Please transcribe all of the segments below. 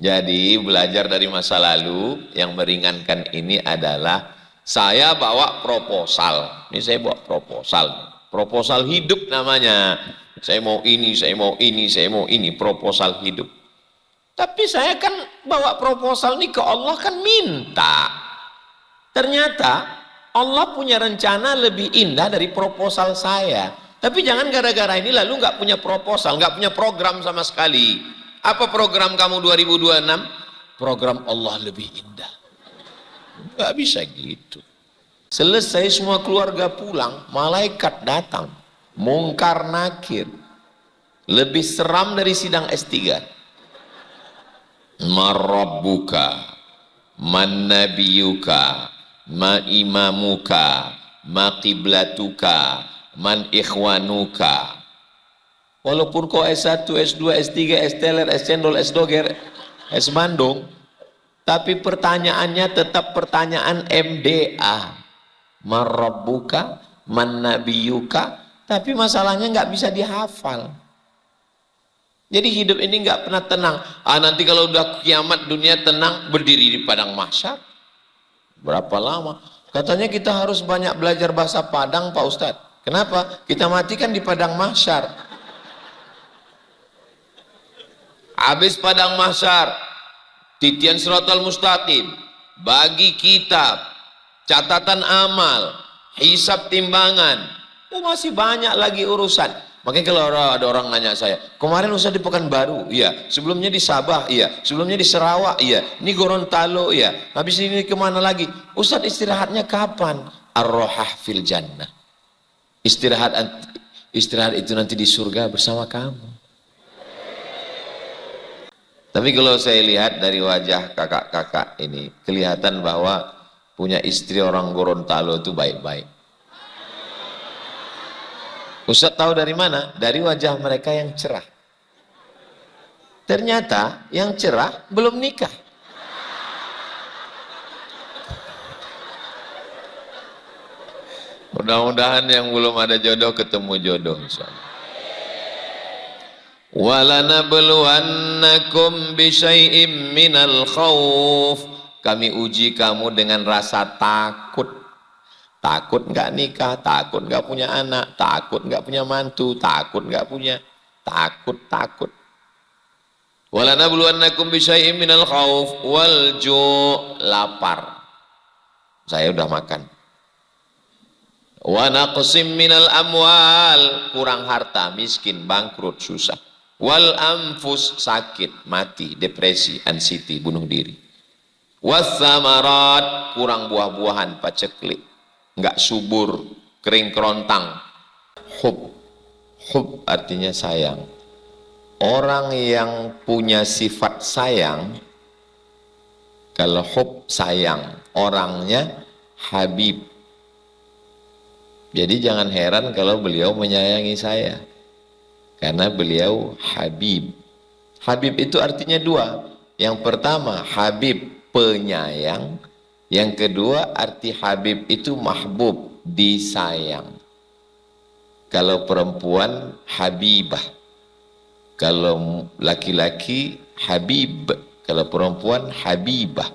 Jadi belajar dari masa lalu yang meringankan ini adalah saya bawa proposal. Ini saya bawa proposal. Proposal hidup namanya. Saya mau ini, saya mau ini, saya mau ini. Proposal hidup. Tapi saya kan bawa proposal ini ke Allah kan minta. Ternyata Allah punya rencana lebih indah dari proposal saya. Tapi jangan gara-gara ini lalu nggak punya proposal, nggak punya program sama sekali. Apa program kamu 2026? Program Allah lebih indah. Nggak bisa gitu. Selesai semua keluarga pulang, malaikat datang. Mungkar nakir. Lebih seram dari sidang S3. Marabbuka, man nabiyuka, ma imamuka, ma qiblatuka, man ikhwanuka. Walaupun kau S1, S2, S3, S teler, S cendol, S doger, S bandung, tapi pertanyaannya tetap pertanyaan MDA. Marabbuka, man nabiyuka, tapi masalahnya nggak bisa dihafal. Jadi hidup ini nggak pernah tenang. Nanti kalau udah kiamat dunia tenang, berdiri di padang mahsyar. Berapa lama? Katanya kita harus banyak belajar bahasa Padang, Pak Ustadz. Kenapa? Kita matikan di padang mahsyar. Habis padang mahsyar, titian siratal mustaqim, bagi kitab, catatan amal, hisab timbangan. Masih banyak lagi urusan. Makanya kalau ada orang nanya saya, kemarin Ustaz di Pekanbaru, iya. Sebelumnya di Sabah, iya. Sebelumnya di Sarawak, iya. Ini Gorontalo, iya. Habis ini kemana lagi? Ustaz istirahatnya kapan? Ar-rohah fil jannah. Istirahat itu nanti di surga bersama kamu. Tapi kalau saya lihat dari wajah kakak-kakak ini, kelihatan bahwa punya istri orang Gorontalo itu baik-baik. Ustaz tahu dari mana? Dari wajah mereka yang cerah. Ternyata yang cerah belum nikah. Mudah-mudahan yang belum ada jodoh ketemu jodoh insyaallah. Walanabluwannakum bisyai'im minal khauf. Kami uji kamu dengan rasa takut. Takut nggak nikah, takut nggak punya anak, takut nggak punya mantu, takut nggak punya, takut. Walanabluwannakum bisyai'im minal khauf wal ju', lapar. Saya udah makan. Wa naqsim minal amwal, kurang harta, miskin, bangkrut, susah. Wal anfus, sakit, mati, depresi, anxiety, bunuh diri. Wassamarat, kurang buah-buahan, paceklik, nggak subur, kering kerontang. Hub artinya sayang. Orang yang punya sifat sayang, kalau hub sayang, orangnya habib. Jadi jangan heran kalau beliau menyayangi saya, karena beliau habib. Habib itu artinya dua. Yang pertama habib, penyayang. Yang kedua arti habib itu mahbub, disayang. Kalau perempuan habibah, kalau laki-laki habib, kalau perempuan habibah.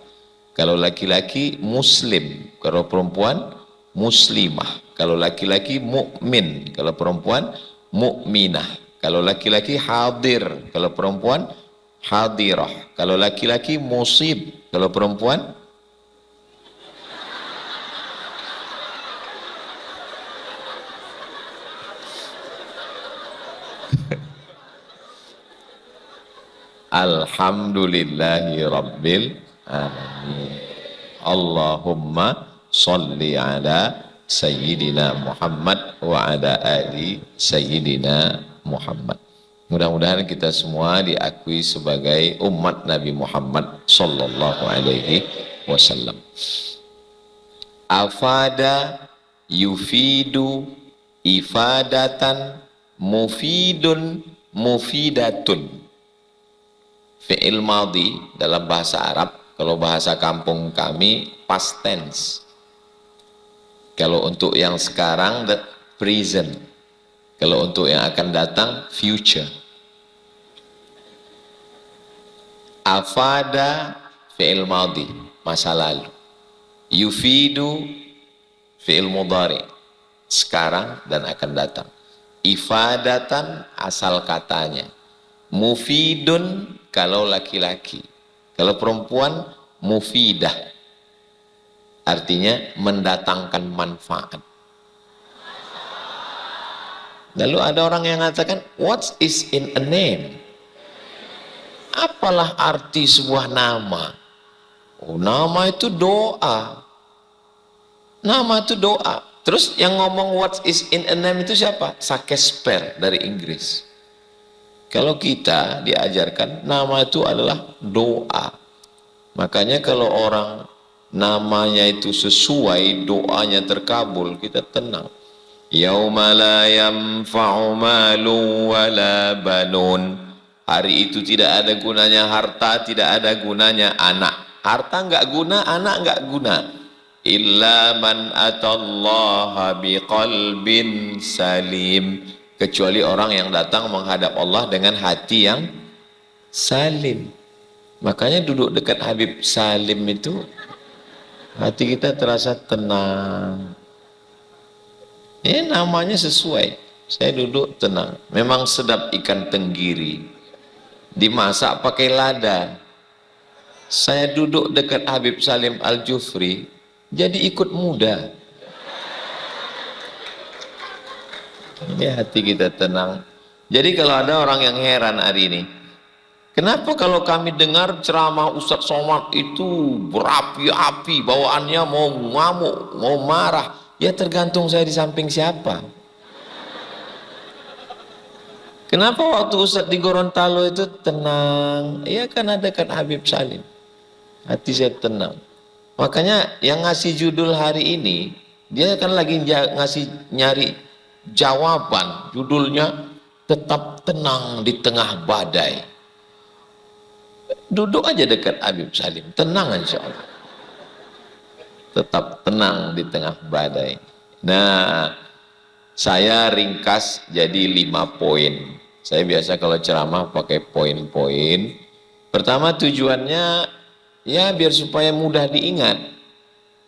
Kalau laki-laki muslim, kalau perempuan muslimah. Kalau laki-laki mukmin, kalau perempuan mukminah. Kalau laki-laki hadir, kalau perempuan hadirah. Kalau laki-laki musib, kalau perempuan alhamdulillahi rabbil alamin. Allahumma sholli ala sayyidina Muhammad wa ala ali sayyidina Muhammad. Mudah-mudahan kita semua diakui sebagai umat Nabi Muhammad sallallahu alaihi wasallam. Afada yufidu ifadatan mufidun mufidatun. Fi'il madhi dalam bahasa Arab, kalau bahasa kampung kami past tense. Kalau untuk yang sekarang the present. Kalau untuk yang akan datang future. Afada fi'il madhi, masa lalu. Yufidu fi'il mudhari, sekarang dan akan datang. Ifadatan asal katanya. Mufidun kalau laki-laki. Kalau perempuan mufidah. Artinya mendatangkan manfaat. Lalu ada orang yang mengatakan, what is in a name? Apalah arti sebuah nama? Oh, nama itu doa. Nama itu doa. Terus yang ngomong what is in a name itu siapa? Shakespeare dari Inggris. Kalau kita diajarkan nama itu adalah doa. Makanya kalau orang namanya itu sesuai, doanya terkabul, kita tenang. Yauma la yanfa'u malun wala banun. Hari itu tidak ada gunanya harta, tidak ada gunanya anak. Harta enggak guna, anak enggak guna. Illa man atallaha biqalbin salim. Kecuali orang yang datang menghadap Allah dengan hati yang salim. Makanya duduk dekat Habib Salim itu hati kita terasa tenang. Ini namanya sesuai. Saya duduk tenang. Memang sedap ikan tenggiri. Dimasak pakai lada. Saya duduk dekat Habib Salim Al-Jufri, jadi ikut muda. Ini hati kita tenang. Jadi kalau ada orang yang heran hari ini, kenapa kalau kami dengar ceramah Ustadz Somad itu berapi-api, bawaannya mau ngamuk, mau marah. Ya tergantung saya di samping siapa. Kenapa waktu Ustadz di Gorontalo itu tenang? Ya kan ada kan Habib Salim. Hati saya tenang. Makanya yang ngasih judul hari ini, dia kan lagi ngasih nyari jawaban. Judulnya tetap tenang di tengah badai. Duduk aja dekat Habib Salim, tenang insya Allah. Tetap tenang di tengah badai. Nah, saya ringkas jadi 5 poin. Saya biasa kalau ceramah pakai poin-poin. Pertama tujuannya ya biar supaya mudah diingat.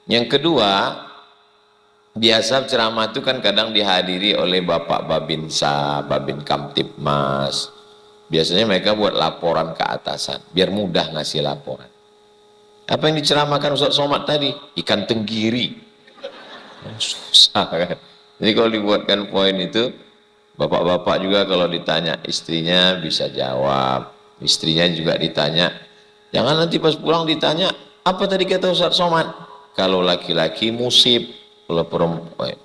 Yang kedua, biasa ceramah itu kan kadang dihadiri oleh Bapak Babinsa, Babin Kamtipmas. Biasanya mereka buat laporan ke atasan, biar mudah ngasih laporan. Apa yang diceramahkan Ustadz Somad tadi? Ikan tenggiri. Susah kan? Jadi kalau dibuatkan poin itu, bapak-bapak juga kalau ditanya istrinya bisa jawab. Istrinya juga ditanya. Jangan nanti pas pulang ditanya, apa tadi kata Ustadz Somad? Kalau laki-laki musib, kalau perempuan.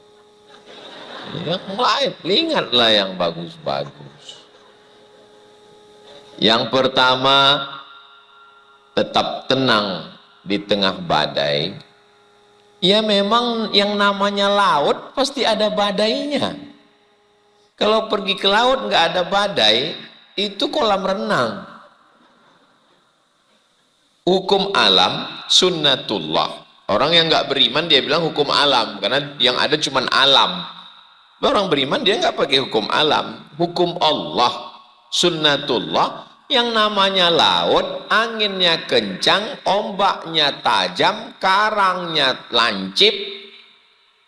Yang lain, ingatlah yang bagus-bagus. Yang pertama, tetap tenang di tengah badai. Ya memang yang namanya laut pasti ada badainya. Kalau pergi ke laut nggak ada badai, itu kolam renang. Hukum alam sunnatullah. Orang yang nggak beriman dia bilang hukum alam, karena yang ada cuma alam. Orang beriman dia nggak pakai hukum alam, hukum Allah sunnatullah. Yang namanya laut, anginnya kencang, ombaknya tajam, karangnya lancip,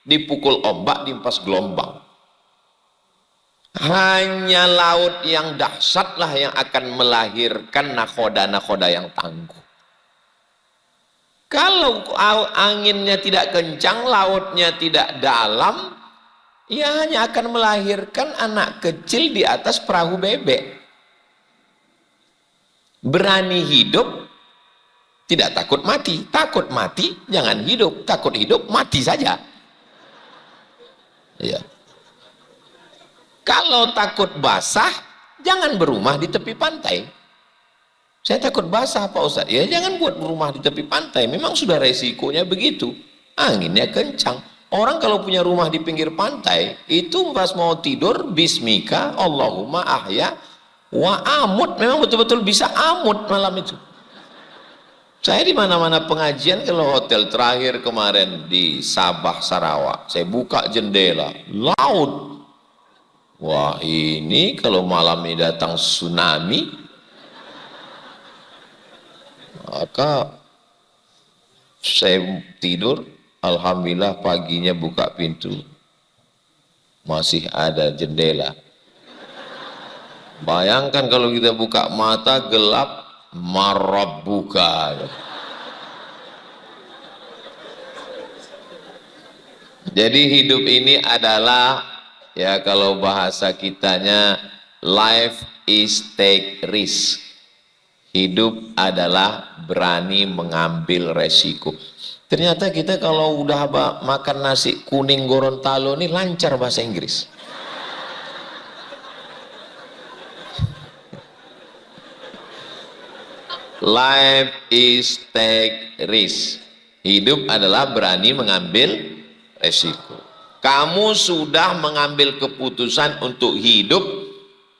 dipukul ombak, diempas gelombang. Hanya laut yang dahsyatlah yang akan melahirkan nakhoda-nakhoda yang tangguh. Kalau anginnya tidak kencang, lautnya tidak dalam, ya hanya akan melahirkan anak kecil di atas perahu bebek. Berani hidup, tidak takut mati. Takut mati, jangan hidup. Takut hidup, mati saja. Ya. Kalau takut basah, jangan berumah di tepi pantai. Saya takut basah Pak Ustadz. Ya jangan buat rumah di tepi pantai. Memang sudah resikonya begitu. Anginnya kencang. Orang kalau punya rumah di pinggir pantai, itu pas mau tidur, bismika, Allahumma ahya, wa amut. Memang betul-betul bisa amut malam itu. Saya di mana-mana pengajian, kalau hotel terakhir kemarin di Sabah, Sarawak, saya buka jendela, laut. Wah ini kalau malam ini datang tsunami, Maka saya tidur, alhamdulillah paginya buka pintu. Masih ada jendela. Bayangkan kalau kita buka mata gelap, marabbuka. Jadi hidup ini adalah, ya kalau bahasa kitanya, life is take risk. Hidup adalah berani mengambil resiko. Ternyata kita kalau udah makan nasi kuning Gorontalo ini lancar bahasa Inggris. Life is take risk. Hidup adalah berani mengambil resiko. Kamu sudah mengambil keputusan untuk hidup,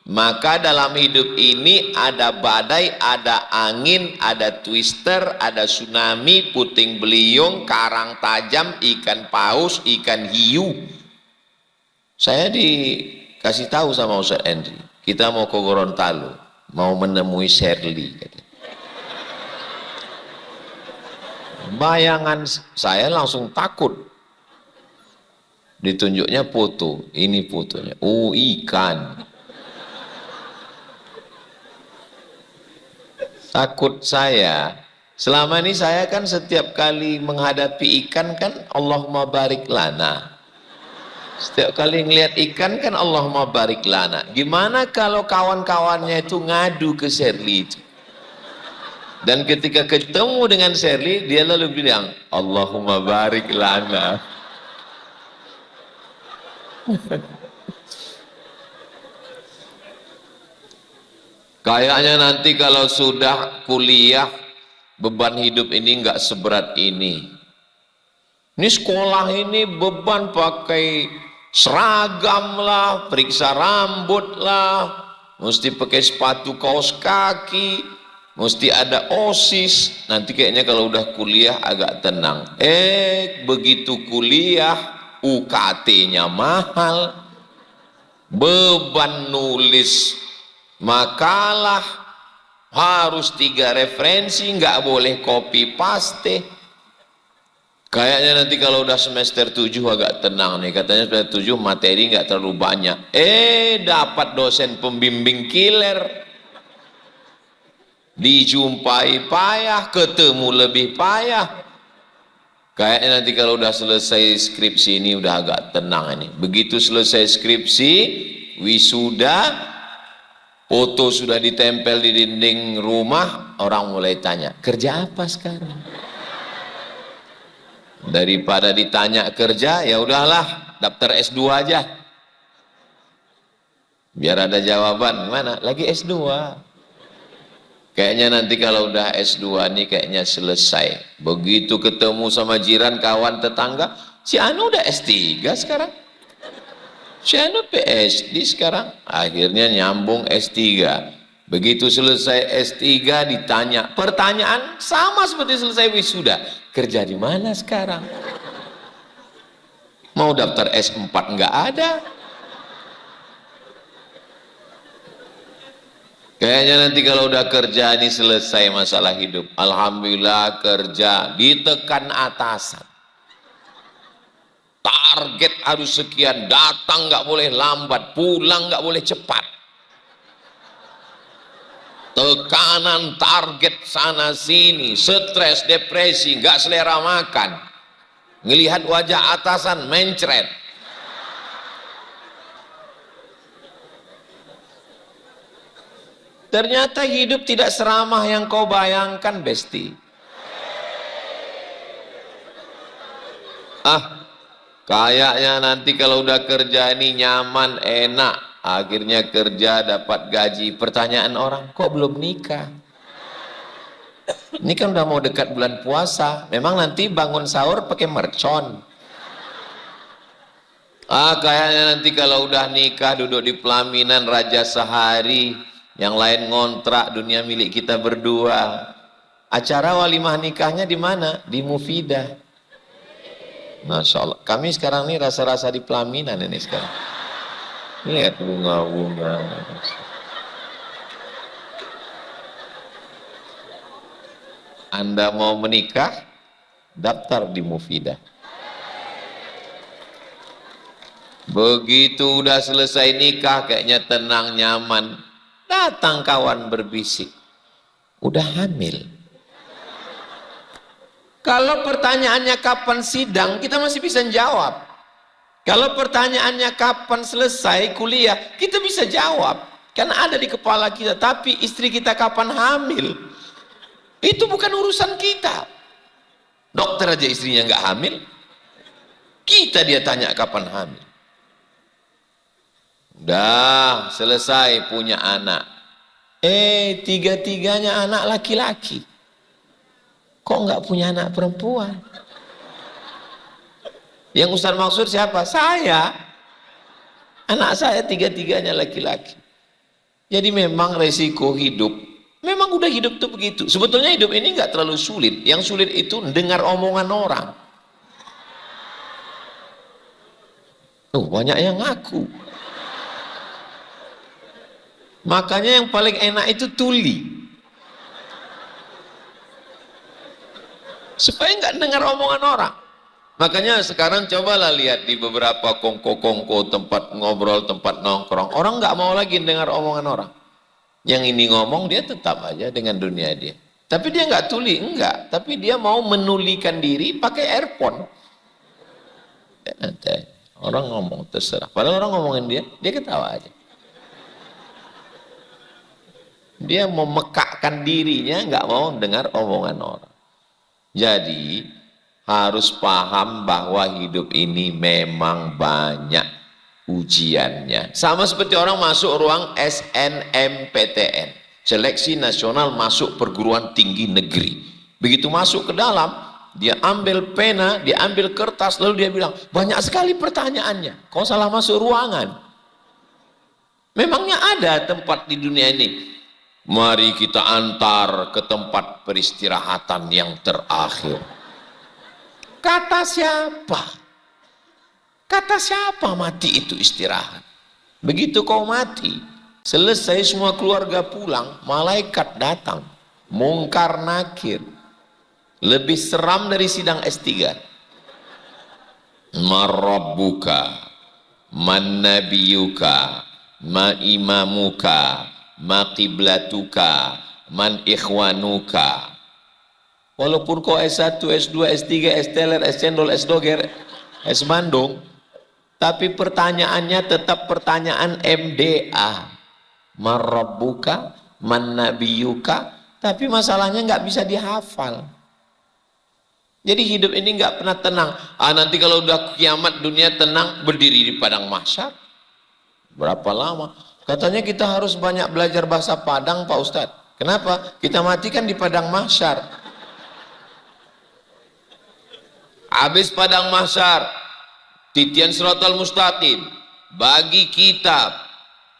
maka dalam hidup ini ada badai, ada angin, ada twister, ada tsunami, puting beliung, karang tajam, ikan paus, ikan hiu. Saya dikasih tahu sama Ustaz Henry, kita mau ke Gorontalo, mau menemui Shirley. Bayangan saya langsung takut. Ditunjuknya foto, ini fotonya. Oh, ikan. Takut saya. Selama ini saya kan setiap kali menghadapi ikan kan Allahumma barik lana. Setiap kali ngelihat ikan kan Allahumma barik lana. Gimana kalau kawan-kawannya itu ngadu ke Shirley itu? Dan ketika ketemu dengan Shirley, dia lalu bilang, Allahumma barik lana. Kayaknya nanti kalau sudah kuliah, beban hidup ini nggak seberat ini. Ini sekolah ini beban pakai seragam lah, periksa rambut lah, mesti pakai sepatu kaos kaki, mesti ada OSIS. Nanti kayaknya kalau udah kuliah agak tenang. Begitu kuliah, UKT-nya mahal, beban nulis makalah harus 3 referensi, nggak boleh copy paste. Kayaknya nanti kalau udah semester 7 agak tenang nih, katanya semester 7 materi nggak terlalu banyak. Dapat dosen pembimbing killer, dijumpai payah, ketemu lebih payah. Kayaknya nanti kalau udah selesai skripsi ini udah agak tenang ini. Begitu selesai skripsi, wisuda, foto sudah ditempel di dinding rumah, orang mulai tanya, kerja apa sekarang? Daripada ditanya kerja, ya udahlah, daftar S2 aja. Biar ada jawaban, mana? Lagi S2. Kayaknya nanti kalau udah S2 nih kayaknya selesai. Begitu ketemu sama jiran, kawan, tetangga, si Anu udah S3 sekarang. Si Anu PSD sekarang. Akhirnya nyambung S3. Begitu selesai S3 ditanya, pertanyaan sama seperti selesai wisuda. Kerja di mana sekarang? Mau daftar S4 nggak ada. Kayaknya nanti kalau udah kerja ini selesai masalah hidup. Alhamdulillah kerja, ditekan atasan. Target harus sekian, datang nggak boleh lambat, pulang nggak boleh cepat. Tekanan target sana sini, stres, depresi, nggak selera makan. Ngelihat wajah atasan mencret. Ternyata hidup tidak seramah yang kau bayangkan, Besti. Kayaknya nanti kalau udah kerja ini nyaman, enak. Akhirnya kerja dapat gaji. Pertanyaan orang, kok belum nikah? Ini kan udah mau dekat bulan puasa. Memang nanti bangun sahur pakai mercon. Kayaknya nanti kalau udah nikah, duduk di pelaminan raja sehari, yang lain ngontrak, dunia milik kita berdua. Acara walimah nikahnya di mana? Di Mufidah. Masya Allah. Kami sekarang ini rasa-rasa di pelaminan ini sekarang. Lihat bunga-bunga. Anda mau menikah, daftar di Mufidah. Begitu udah selesai nikah, kayaknya tenang, nyaman. Datang kawan berbisik, udah hamil. Kalau pertanyaannya kapan sidang, kita masih bisa jawab. Kalau pertanyaannya kapan selesai kuliah, kita bisa jawab. Karena ada di kepala kita. Tapi istri kita kapan hamil, itu bukan urusan kita. Dokter aja istrinya nggak hamil, kita dia tanya kapan hamil. Udah selesai punya anak. Tiga-tiganya anak laki-laki. Kok nggak punya anak perempuan? Yang Ustaz maksud siapa? Saya. Anak saya tiga-tiganya laki-laki. Jadi memang resiko hidup, memang udah hidup tuh begitu. Sebetulnya hidup ini nggak terlalu sulit. Yang sulit itu dengar omongan orang. Banyak yang ngaku. Makanya yang paling enak itu tuli. Supaya nggak dengar omongan orang. Makanya sekarang cobalah lihat di beberapa kongko-kongko, tempat ngobrol, tempat nongkrong. Orang nggak mau lagi dengar omongan orang. Yang ini ngomong, dia tetap aja dengan dunia dia. Tapi dia nggak tuli, enggak. Tapi dia mau menulikan diri pakai earphone. Orang ngomong terserah. Padahal orang ngomongin dia ketawa aja. Dia memekakkan dirinya, nggak mau dengar omongan orang. Jadi harus paham bahwa hidup ini memang banyak ujiannya. Sama seperti orang masuk ruang SNMPTN, Seleksi Nasional Masuk Perguruan Tinggi Negeri. Begitu masuk ke dalam, dia ambil pena, dia ambil kertas, lalu dia bilang, banyak sekali pertanyaannya. Kau salah masuk ruangan. Memangnya ada tempat di dunia ini? Mari kita antar ke tempat peristirahatan yang terakhir. Kata siapa? Kata siapa mati itu istirahat? Begitu kau mati, selesai semua keluarga pulang, malaikat datang, mungkar nakir. Lebih seram dari sidang S3. Man rabbuka, man nabiyuka, ma imamuka, ma qiblatuka, man ikhwanuka. Walaupun kau S1, S2, S3, S teler, S cendol, S doger, S bandung, tapi pertanyaannya tetap pertanyaan MDA. Man rabbuka, man nabiyuka, tapi masalahnya nggak bisa dihafal. Jadi hidup ini nggak pernah tenang. Nanti kalau udah kiamat dunia tenang, berdiri di padang mahsyar. Berapa lama? Katanya kita harus banyak belajar bahasa Padang, Pak Ustadz. Kenapa? Kita matikan di padang mahsyar. Habis padang mahsyar, titian siratal mustaqim, bagi kitab,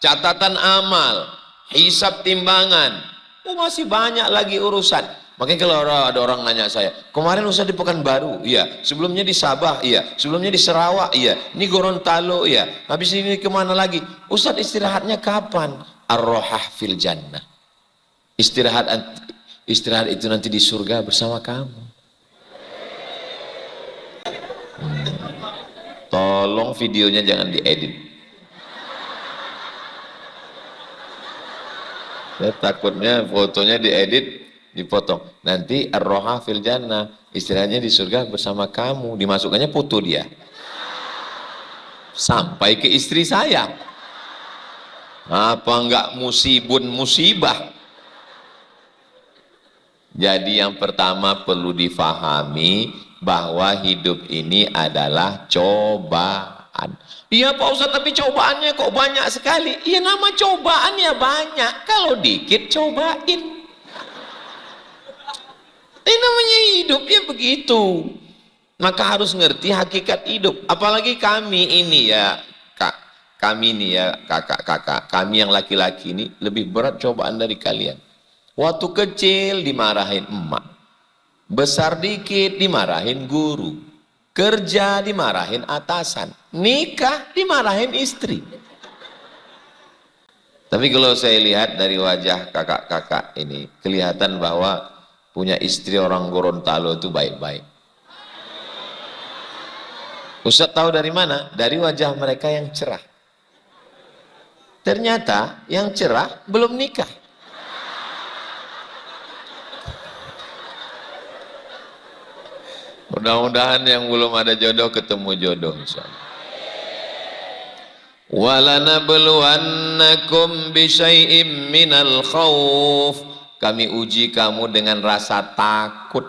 catatan amal, hisab timbangan. Masih banyak lagi urusan. Makanya kalau ada orang nanya saya, kemarin Ustaz di Pekanbaru, iya. Sebelumnya di Sabah, iya. Sebelumnya di Sarawak, iya. Ini Gorontalo, iya. Habis ini kemana lagi? Ustaz istirahatnya kapan? Ar-rohah fil jannah. Istirahat itu nanti di surga bersama kamu. Tolong videonya jangan diedit. Saya takutnya fotonya diedit, dipotong. Nanti ar-roha fil jannah, istirahatnya di surga bersama kamu. Dimasukkannya foto dia. Sampai ke istri saya. Apa enggak musibah? Jadi yang pertama perlu difahami bahwa hidup ini adalah cobaan. Iya Pak Ustadz, tapi cobaannya kok banyak sekali. Iya, nama cobaannya banyak. Kalau dikit cobain. Ini namanya hidup, ya begitu. Maka harus ngerti hakikat hidup. Apalagi kami ini ya, kami ini ya, kakak-kakak, kami yang laki-laki ini lebih berat cobaan dari kalian. Waktu kecil dimarahin emak, besar dikit dimarahin guru, kerja dimarahin atasan, nikah dimarahin istri. Tapi kalau saya lihat dari wajah kakak-kakak ini, kelihatan bahwa punya istri orang Gorontalo itu baik-baik. Ustaz tahu dari mana? Dari wajah mereka yang cerah. Ternyata yang cerah belum nikah. Mudah-mudahan yang belum ada jodoh ketemu jodoh insyaallah. Walanabluwannakum bisyai'im minal khauf. Kami uji kamu dengan rasa takut.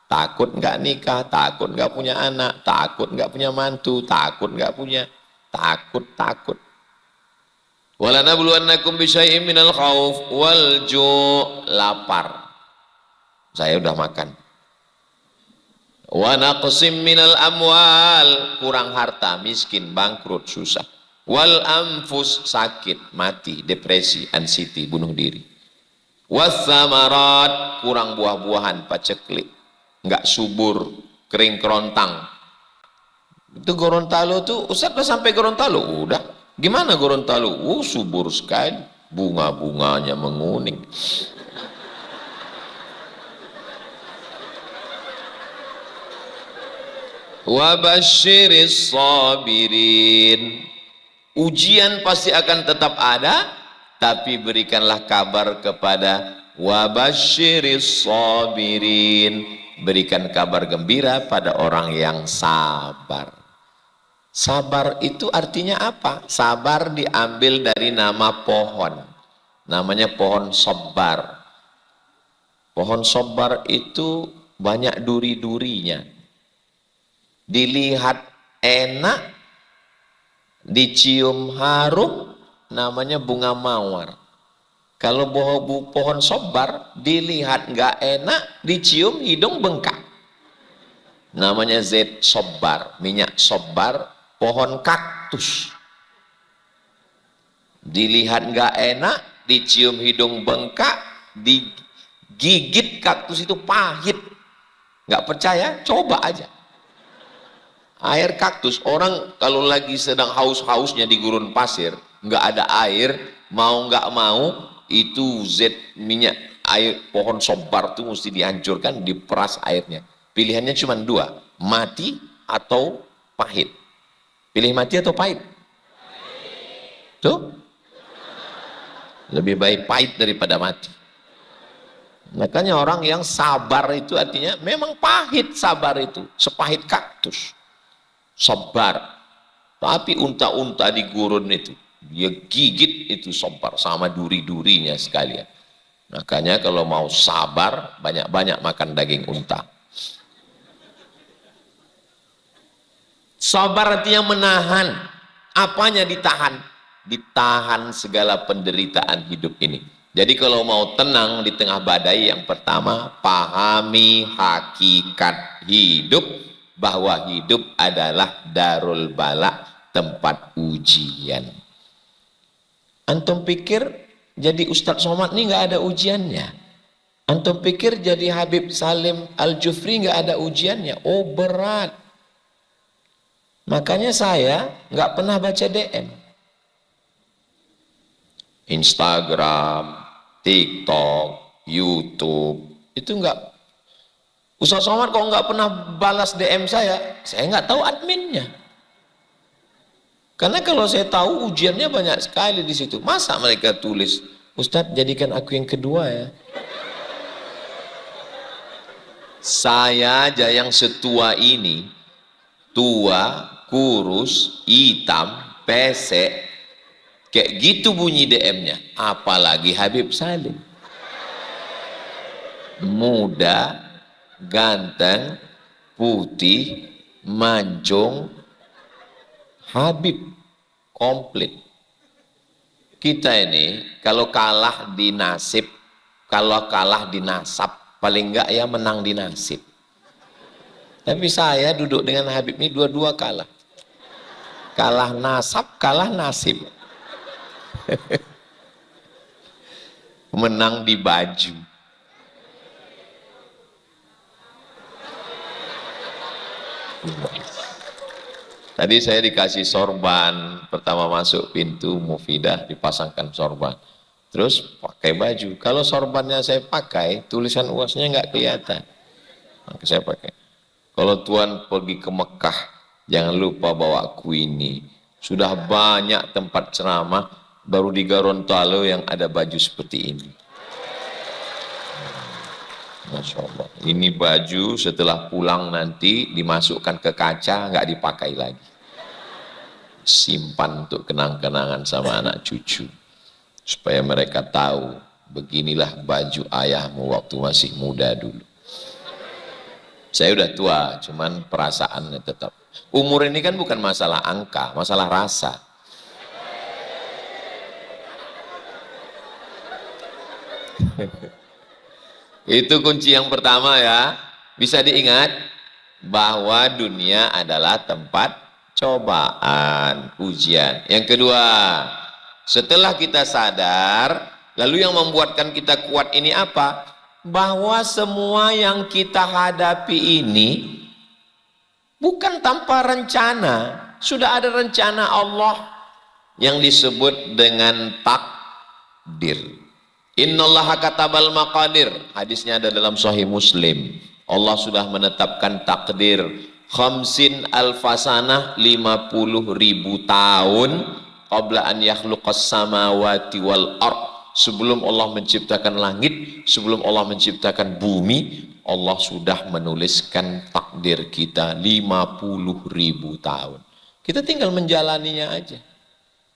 Takut nggak nikah, takut nggak punya anak, takut nggak punya mantu, takut nggak punya, takut. Walanabluwannakum bisyai'im minal khauf wal ju', lapar. Saya udah makan. Wa naqsim minal amwal, kurang harta, miskin, bangkrut, susah. Wal anfus, sakit, mati, depresi, anxiety, bunuh diri. Wassamarat, kurang buah-buahan, paceklik, nggak subur, kering kerontang. Itu Gorontalo tuh, Ustaz udah sampai Gorontalo? Udah. Gimana Gorontalo? Subur sekali, bunga-bunganya menguning. Wabasyiris sabirin. Ujian pasti akan tetap ada, tapi berikanlah kabar kepada wabasyiris sabirin. Berikan kabar gembira pada orang yang sabar. Sabar itu artinya apa? Sabar diambil dari nama pohon. Namanya pohon sobar. Pohon sobar itu banyak duri-durinya. Dilihat enak, dicium harum, namanya bunga mawar. Kalau pohon sobar dilihat nggak enak, dicium hidung bengkak, namanya zat sobar, minyak sobar, pohon kaktus. Dilihat nggak enak, dicium hidung bengkak, digigit kaktus itu pahit. Nggak percaya? Coba aja. Air kaktus, orang kalau lagi sedang haus-hausnya di gurun pasir, nggak ada air, mau nggak mau, itu zat minyak air pohon sobar itu mesti dihancurkan, diperas airnya. Pilihannya cuma dua, mati atau pahit. Pilih mati atau pahit? Tuh, lebih baik pahit daripada mati. Makanya orang yang sabar itu artinya memang pahit, sabar itu sepahit kaktus. Sabar, tapi unta-unta di gurun itu dia gigit itu sabar sama duri-durinya sekalian. Makanya kalau mau sabar banyak-banyak makan daging unta. Sabar artinya menahan. Apanya ditahan? Ditahan segala penderitaan hidup ini. Jadi kalau mau tenang di tengah badai, yang pertama pahami hakikat hidup, bahwa hidup adalah darul bala, tempat ujian. Antum pikir jadi Ustadz Somad ini nggak ada ujiannya? Antum pikir jadi Habib Salim Al-Jufri nggak ada ujiannya? Oh berat. Makanya saya nggak pernah baca DM. Instagram, TikTok, YouTube, itu nggak. Ustaz Somad kok nggak pernah balas DM saya nggak tahu adminnya. Karena kalau saya tahu ujiannya banyak sekali di situ. Masa mereka tulis, Ustadz jadikan aku yang kedua ya. Saya aja yang setua ini, tua, kurus, hitam, pesek, kayak gitu bunyi DM-nya. Apalagi Habib Salim. Muda, ganteng, putih, mancung, Habib, komplit. Kita ini kalau kalah di nasib, kalau kalah di nasab, paling enggak ya menang di nasib. Tapi saya duduk dengan Habib ini dua-dua kalah. Kalah nasab, kalah nasib. Menang di baju. Tadi saya dikasih sorban, pertama masuk pintu Mufidah dipasangkan sorban. Terus pakai baju. Kalau sorbannya saya pakai, tulisan UASnya nggak kelihatan. Maka saya pakai. Kalau Tuan pergi ke Mekah, jangan lupa bawa kuini. Sudah banyak tempat ceramah, baru di Gorontalo yang ada baju seperti ini. Masya Allah. Ini baju setelah pulang nanti dimasukkan ke kaca, nggak dipakai lagi. Simpan untuk kenang-kenangan sama anak cucu. Supaya mereka tahu, beginilah baju ayahmu waktu masih muda dulu. Saya udah tua, cuman perasaannya tetap. Umur ini kan bukan masalah angka, masalah rasa. Itu kunci yang pertama ya. Bisa diingat bahwa dunia adalah tempat cobaan, ujian. Yang kedua, setelah kita sadar, lalu yang membuatkan kita kuat ini apa? Bahwa semua yang kita hadapi ini bukan tanpa rencana. Sudah ada rencana Allah yang disebut dengan takdir. Innallaha katabal maqadir. Hadisnya ada dalam Sahih Muslim. Allah sudah menetapkan takdir. Khamsin alfasanah 50.000 tahun qabla an yakhluqas samawati wal ard. Sebelum Allah menciptakan langit, sebelum Allah menciptakan bumi, Allah sudah menuliskan takdir kita 50.000 tahun. Kita tinggal menjalaninya aja.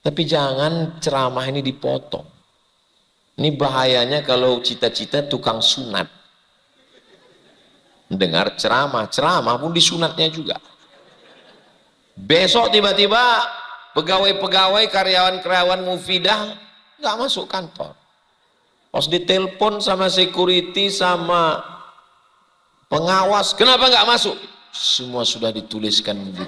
Tapi jangan ceramah ini dipotong. Ini bahayanya kalau cita-cita tukang sunat. Dengar ceramah pun disunatnya juga. Besok tiba-tiba pegawai-pegawai, karyawan-karyawan mufidah nggak masuk kantor. Pas ditelepon sama security, sama pengawas, kenapa nggak masuk? Semua sudah dituliskan di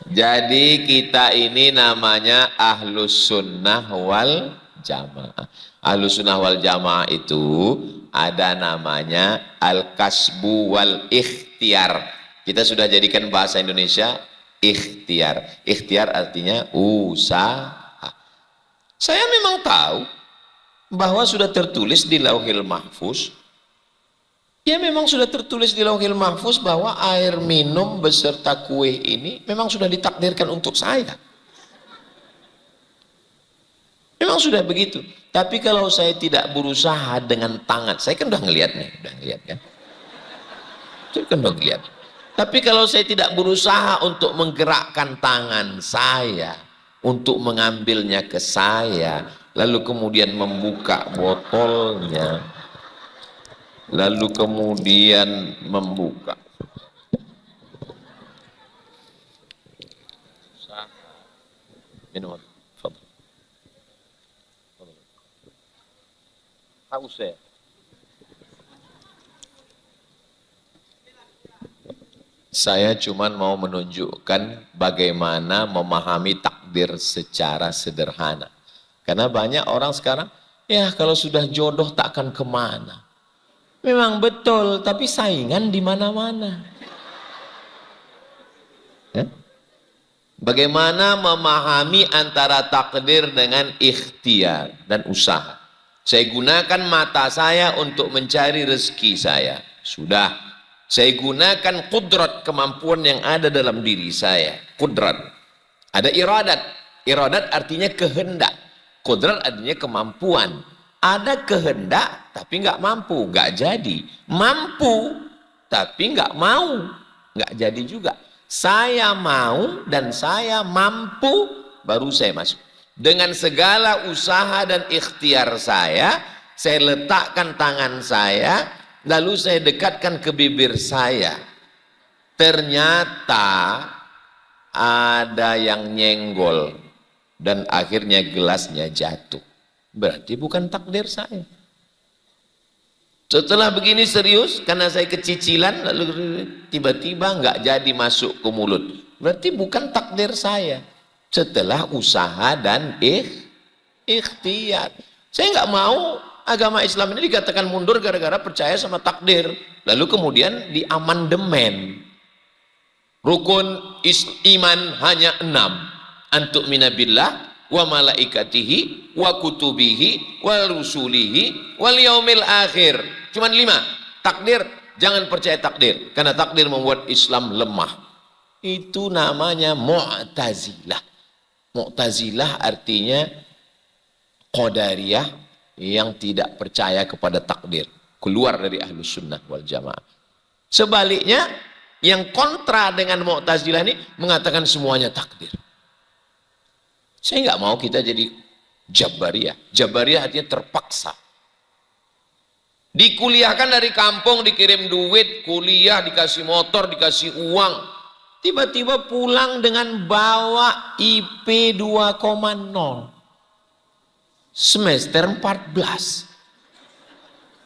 Jadi kita ini namanya ahlus sunnah wal jamaah. Ahlus sunnah wal jamaah itu ada namanya al-kasbu wal ikhtiar. Kita sudah jadikan bahasa Indonesia ikhtiar. Ikhtiar artinya usaha. Saya memang tahu bahwa sudah tertulis di Lauhil Mahfuz. Ya memang sudah tertulis di Lauhil Mahfuz bahwa air minum beserta kue ini memang sudah ditakdirkan untuk saya. Memang sudah begitu. Tapi kalau saya tidak berusaha dengan tangan, saya kan udah ngeliat nih, kan? Saya kan udah ngeliat. Tapi kalau saya tidak berusaha untuk menggerakkan tangan saya, untuk mengambilnya ke saya, lalu kemudian membuka botolnya, lalu kemudian membuka. Minum. Haus ya. Saya cuma mau menunjukkan bagaimana memahami takdir secara sederhana. Karena banyak orang sekarang, ya kalau sudah jodoh tak akan kemana. Memang betul, tapi saingan di mana-mana. Ya? Bagaimana memahami antara takdir dengan ikhtiar dan usaha. Saya gunakan mata saya untuk mencari rezeki saya. Sudah. Saya gunakan kudrat, kemampuan yang ada dalam diri saya. Kudrat. Ada iradat. Iradat artinya kehendak. Kudrat artinya kemampuan. Ada kehendak tapi nggak mampu, nggak jadi. Mampu tapi nggak mau, nggak jadi juga. Saya mau dan saya mampu, baru saya masuk. Dengan segala usaha dan ikhtiar saya letakkan tangan saya, lalu saya dekatkan ke bibir saya. Ternyata ada yang nyenggol dan akhirnya gelasnya jatuh. Berarti bukan takdir saya. Setelah begini serius, karena saya kecicilan, lalu tiba-tiba nggak jadi masuk ke mulut. Berarti bukan takdir saya. Setelah usaha dan ikhtiar. Saya nggak mau agama Islam ini dikatakan mundur gara-gara percaya sama takdir. Lalu kemudian diamandemen. Rukun iman hanya 6. Antuk minabillah wa malaikatihi wa kutubihi wa rusulihi wal yaumil akhir. Cuman 5. Takdir, jangan percaya takdir, karena takdir membuat Islam lemah. Itu namanya Mu'tazilah. Mu'tazilah artinya Qadariyah yang tidak percaya kepada takdir, keluar dari Ahlus Sunnah wal Jamaah. Sebaliknya, yang kontra dengan Mu'tazilah ini mengatakan semuanya takdir. Saya nggak mau kita jadi Jabariyah. Jabariyah artinya terpaksa. Dikuliahkan dari kampung, dikirim duit, kuliah, dikasih motor, dikasih uang. Tiba-tiba pulang dengan bawa IP 2,0. Semester 14.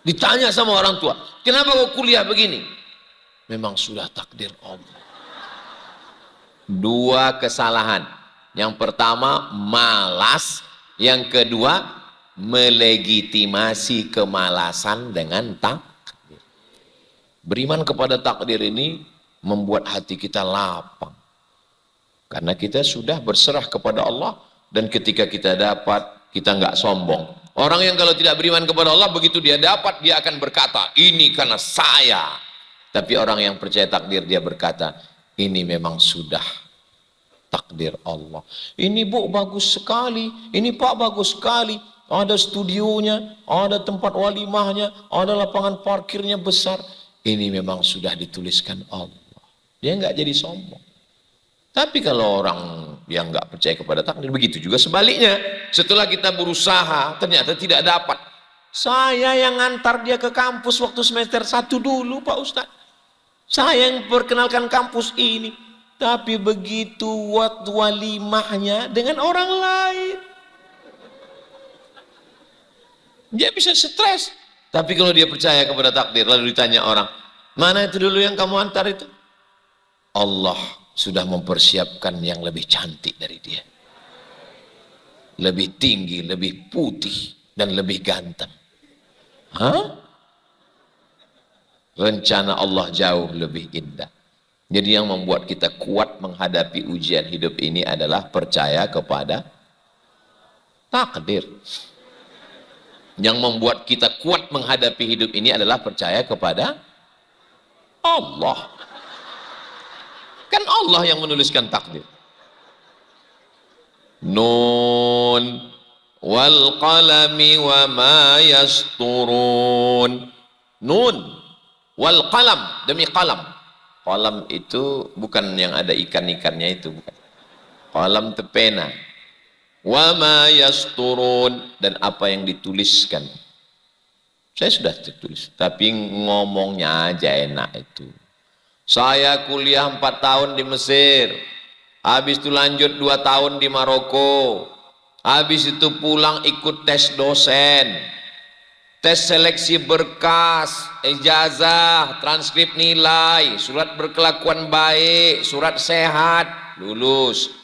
Ditanya sama orang tua, kenapa kau kuliah begini? Memang sudah takdir Allah. 2 kesalahan. Yang pertama, malas. Yang kedua, melegitimasi kemalasan dengan takdir. Beriman kepada takdir ini membuat hati kita lapang. Karena kita sudah berserah kepada Allah, dan ketika kita dapat, kita nggak sombong. Orang yang kalau tidak beriman kepada Allah, begitu dia dapat, dia akan berkata, ini karena saya. Tapi orang yang percaya takdir, dia berkata, ini memang sudah takdir Allah. Ini Bu bagus sekali, ini Pak bagus sekali. Ada studionya, ada tempat walimahnya, ada lapangan parkirnya besar. Ini memang sudah dituliskan Allah. Dia nggak jadi sombong. Tapi kalau orang yang nggak percaya kepada takdir, begitu juga sebaliknya. Setelah kita berusaha, ternyata tidak dapat. Saya yang ngantar dia ke kampus waktu semester 1 dulu Pak Ustadz. Saya yang perkenalkan kampus ini. Tapi begitu waktu walimahnya dengan orang lain, dia bisa stres. Tapi kalau dia percaya kepada takdir, lalu ditanya orang, mana itu dulu yang kamu antar itu? Allah sudah mempersiapkan yang lebih cantik dari dia, lebih tinggi, lebih putih, dan lebih ganteng. Hah? Rencana Allah jauh lebih indah. Jadi yang membuat kita kuat menghadapi ujian hidup ini adalah percaya kepada takdir. Yang membuat kita kuat menghadapi hidup ini adalah percaya kepada Allah. Kan Allah yang menuliskan takdir. Nun wal qalami wa ma yasturun. Nun wal qalam, demi qalam. Qalam itu bukan yang ada ikan-ikannya itu, bukan. Qalam itu pena. Wa ma yasturun, dan apa yang dituliskan. Saya sudah tertulis, tapi ngomongnya aja enak itu. Saya kuliah 4 tahun di Mesir, habis itu lanjut 2 tahun di Maroko, habis itu pulang ikut tes dosen, tes seleksi berkas, ijazah, transkrip nilai, surat berkelakuan baik, surat sehat, lulus.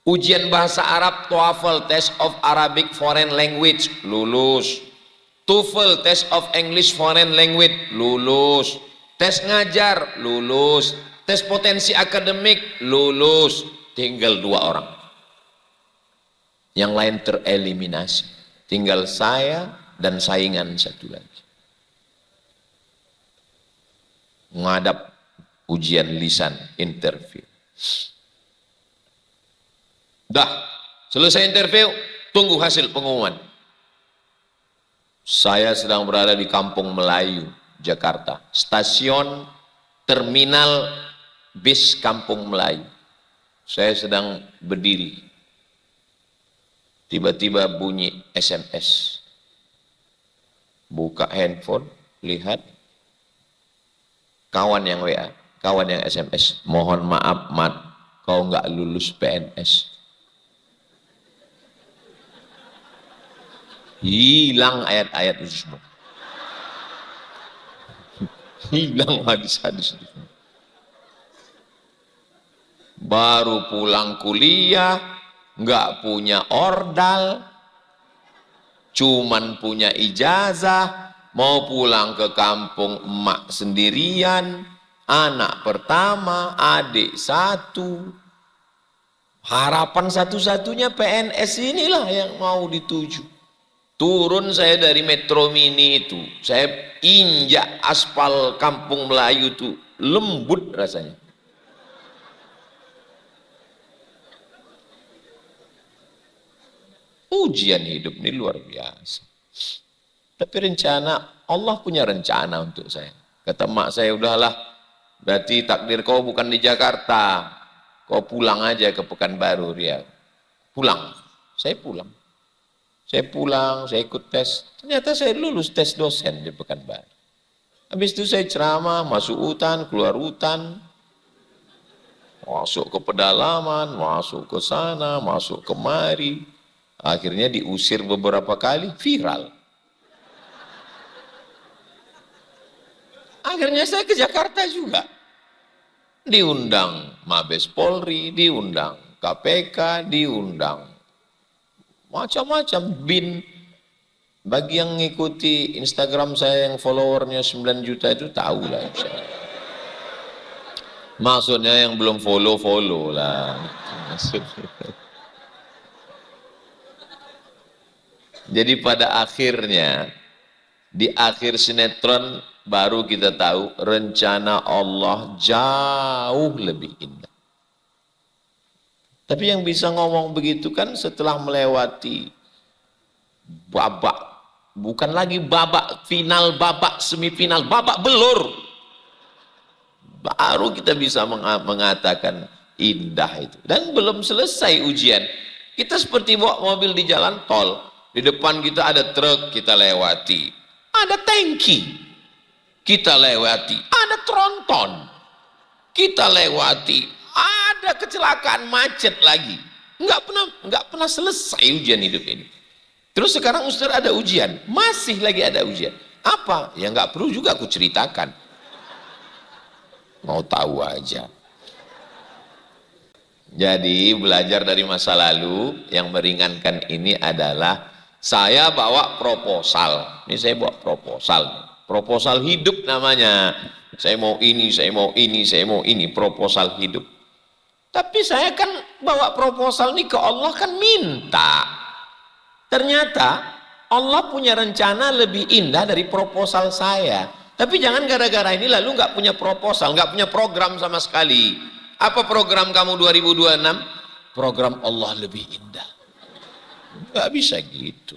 Ujian bahasa Arab, TOEFL, Test of Arabic Foreign Language, lulus. TOEFL, Test of English Foreign Language, lulus. Tes ngajar, lulus. Tes potensi akademik, lulus. Tinggal 2 orang. Yang lain tereliminasi. Tinggal saya dan saingan 1 lagi. Ngadap ujian lisan, interview. Dah, selesai interview, tunggu hasil pengumuman. Saya sedang berada di Kampung Melayu, Jakarta. Stasiun terminal bis Kampung Melayu. Saya sedang berdiri. Tiba-tiba bunyi SMS. Buka handphone, lihat. Kawan yang WA, kawan yang SMS. Mohon maaf, Mat, kau nggak lulus PNS. Hilang ayat-ayat itu semua. Hilang hadis-hadis. Baru pulang kuliah, nggak punya ordal, cuman punya ijazah, mau pulang ke kampung emak sendirian, anak pertama, adik satu. Harapan satu-satunya PNS inilah yang mau dituju. Turun saya dari Metro Mini itu, saya injak aspal Kampung Melayu itu, lembut rasanya. Ujian hidup ini luar biasa. Tapi rencana, Allah punya rencana untuk saya. Kata mak saya, udahlah, berarti takdir kau bukan di Jakarta. Kau pulang aja ke Pekanbaru, Riau. Pulang. Saya pulang. Saya ikut tes. Ternyata saya lulus tes dosen di Pekanbaru. Habis itu saya ceramah, masuk hutan, keluar hutan. Masuk ke pedalaman, masuk ke sana, masuk kemari. Akhirnya diusir beberapa kali, viral. Akhirnya saya ke Jakarta juga. Diundang Mabes Polri, diundang KPK, diundang macam-macam bin. Bagi yang ngikuti Instagram saya yang followernya 9 juta itu tahu lah. Maksudnya yang belum follow lah. Jadi pada akhirnya, di akhir sinetron baru kita tahu rencana Allah jauh lebih indah. Tapi yang bisa ngomong begitu kan setelah melewati babak, bukan lagi babak final, babak semifinal, babak belur. Baru kita bisa mengatakan indah itu. Dan belum selesai ujian. Kita seperti bawa mobil di jalan tol. Di depan kita ada truk, kita lewati. Ada tangki, kita lewati. Ada tronton, kita lewati. Ada kecelakaan macet lagi. Nggak pernah selesai ujian hidup ini. Terus sekarang Ustaz ada ujian, masih lagi ada ujian. Apa? Ya nggak perlu juga aku ceritakan. Mau tahu aja. Jadi belajar dari masa lalu yang meringankan ini adalah saya bawa proposal. Ini saya bawa proposal. Proposal hidup namanya. Saya mau ini, saya mau ini, saya mau ini. Proposal hidup. Tapi saya kan bawa proposal ini ke Allah kan minta. Ternyata Allah punya rencana lebih indah dari proposal saya. Tapi jangan gara-gara ini lalu nggak punya proposal, nggak punya program sama sekali. Apa program kamu 2026? Program Allah lebih indah. Nggak bisa gitu.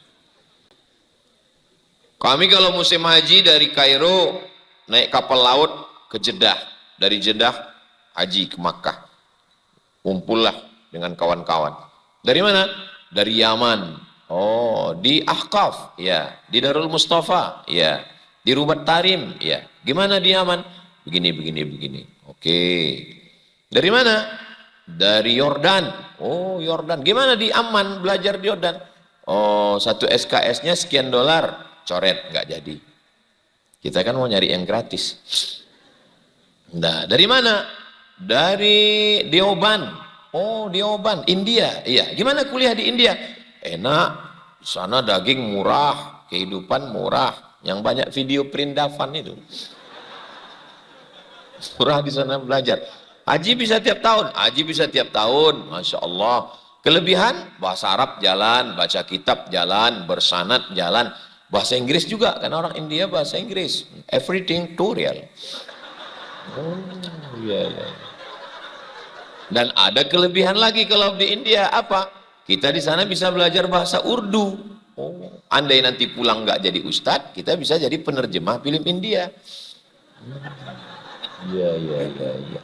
Kami kalau musim haji dari Kairo naik kapal laut ke Jeddah, dari Jeddah haji ke Makkah, kumpullah dengan kawan-kawan. Dari mana? Dari Yaman. Oh, di Ahqaf, ya. Di Darul Mustafa, ya. Di Rubat Tarim, ya. Gimana di Yaman? Begini, begini, begini. Oke. Dari mana? Dari Yordan. Oh, Yordan. Gimana di Amman belajar di Yordan? Oh, satu SKS-nya sekian dolar. Coret, nggak jadi. Kita kan mau nyari yang gratis. Nah, dari mana? Dari Deoban. Oh, Deoban, India. Iya, gimana kuliah di India? Enak. Di sana daging murah, kehidupan murah. Yang banyak video print Dafan itu. Murah di sana belajar. Haji bisa tiap tahun, haji bisa tiap tahun, Masya Allah. Kelebihan, bahasa Arab jalan, baca kitab jalan, bersanad jalan. Bahasa Inggris juga, karena orang India bahasa Inggris. Everything tutorial. Oh, iya, iya. Dan ada kelebihan lagi kalau di India, apa? Kita di sana bisa belajar bahasa Urdu. Oh, andai nanti pulang nggak jadi ustadz, kita bisa jadi penerjemah film India. Iya, iya, iya, iya.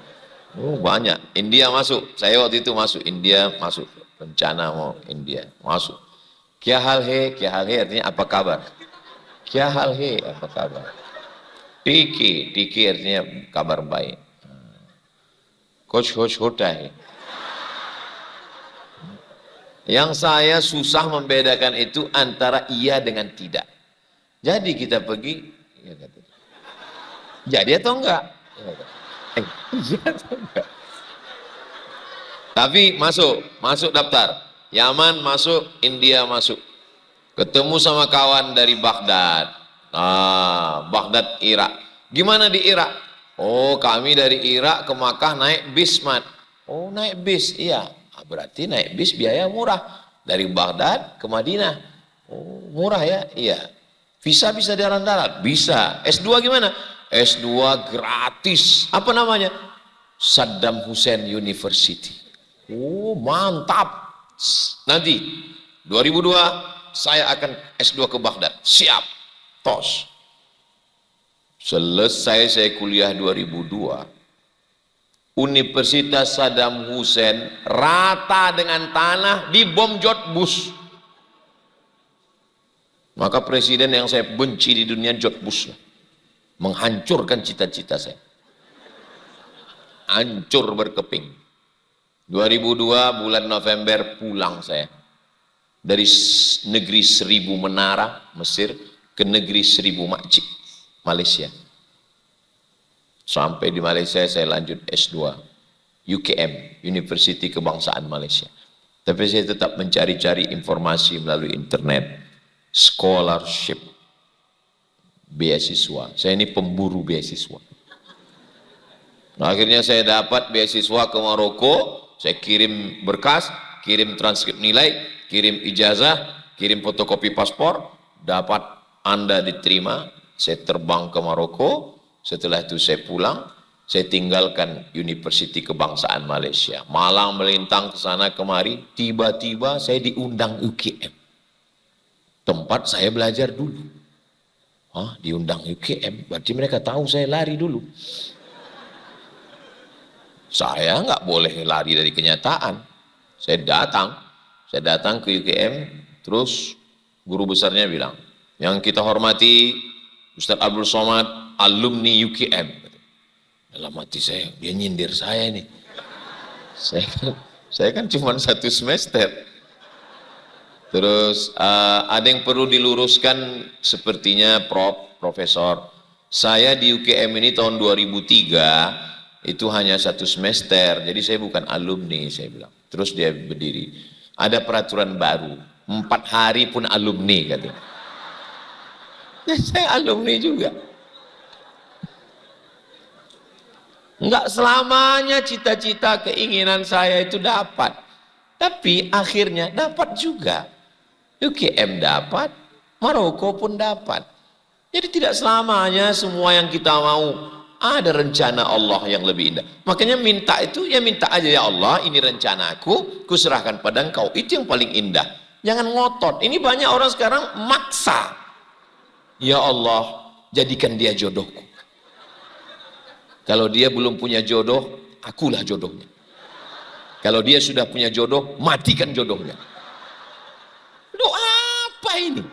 Oh, banyak. India masuk. Saya waktu itu masuk. India masuk. Rencana mau India. Masuk. Kya hal hai? Kya hal hai artinya apa kabar? Kya hal hai? Apa kabar? Tiki. Tiki artinya kabar baik. Kuch hota hai. Yang saya susah membedakan itu antara iya dengan tidak. Jadi kita pergi. Jadi atau enggak? Iya atau enggak? Tapi masuk daftar. Yaman masuk, India masuk. Ketemu sama kawan dari Baghdad. Baghdad, Irak. Gimana di Irak? Oh, kami dari Irak ke Makkah naik bis, Mat. Oh, naik bis, iya. Ah, berarti naik bis biaya murah. Dari Baghdad ke Madinah. Oh, murah ya? Iya. Visa bisa darat-darat? Bisa. S2 gimana? S2 gratis. Apa namanya? Saddam Hussein University. Oh, mantap. Nanti 2002 saya akan S2 ke Baghdad. Siap. Tos. Selesai saya kuliah 2002, Universitas Saddam Hussein rata dengan tanah dibom George Bush. Maka presiden yang saya benci di dunia George Bush, menghancurkan cita-cita saya. Hancur berkeping. 2002 bulan November pulang saya. Dari negeri 1000 menara, Mesir, ke negeri 1000 masjid, Malaysia. Sampai di Malaysia saya lanjut S2 UKM, University Kebangsaan Malaysia. Tapi saya tetap mencari-cari informasi melalui internet, scholarship, beasiswa. Saya ini pemburu beasiswa. Nah, akhirnya saya dapat beasiswa ke Maroko. Saya kirim berkas, kirim transkrip nilai, kirim ijazah, kirim fotokopi paspor, dapat Anda diterima. Saya terbang ke Maroko. Setelah itu saya pulang, saya tinggalkan Universiti Kebangsaan Malaysia. Malang melintang ke sana kemari, tiba-tiba saya diundang UKM. Tempat saya belajar dulu. Hah, diundang UKM, berarti mereka tahu saya lari dulu. Saya nggak boleh lari dari kenyataan. Saya datang ke UKM, terus guru besarnya bilang, yang kita hormati Ustadz Abdul Somad, alumni UKM. Dalam hati saya, dia nyindir saya nih. Saya kan cuma 1 semester. Terus ada yang perlu diluruskan, sepertinya Profesor. Saya di UKM ini tahun 2003 itu hanya 1 semester, jadi saya bukan alumni, saya bilang. Terus dia berdiri, ada peraturan baru, 4 hari pun alumni katanya. Ya, saya alumni juga. Enggak selamanya cita-cita keinginan saya itu dapat, tapi akhirnya dapat juga. UKM dapat, Maroko pun dapat. Jadi tidak selamanya semua yang kita mau. Ada rencana Allah yang lebih indah. Makanya minta itu, ya minta aja, ya Allah, ini rencanaku, kuserahkan pada Engkau. Itu yang paling indah. Jangan ngotot. Ini banyak orang sekarang maksa. Ya Allah, jadikan dia jodohku. Kalau dia belum punya jodoh, akulah jodohnya. Kalau dia sudah punya jodoh, matikan jodohnya. Doa apa ini?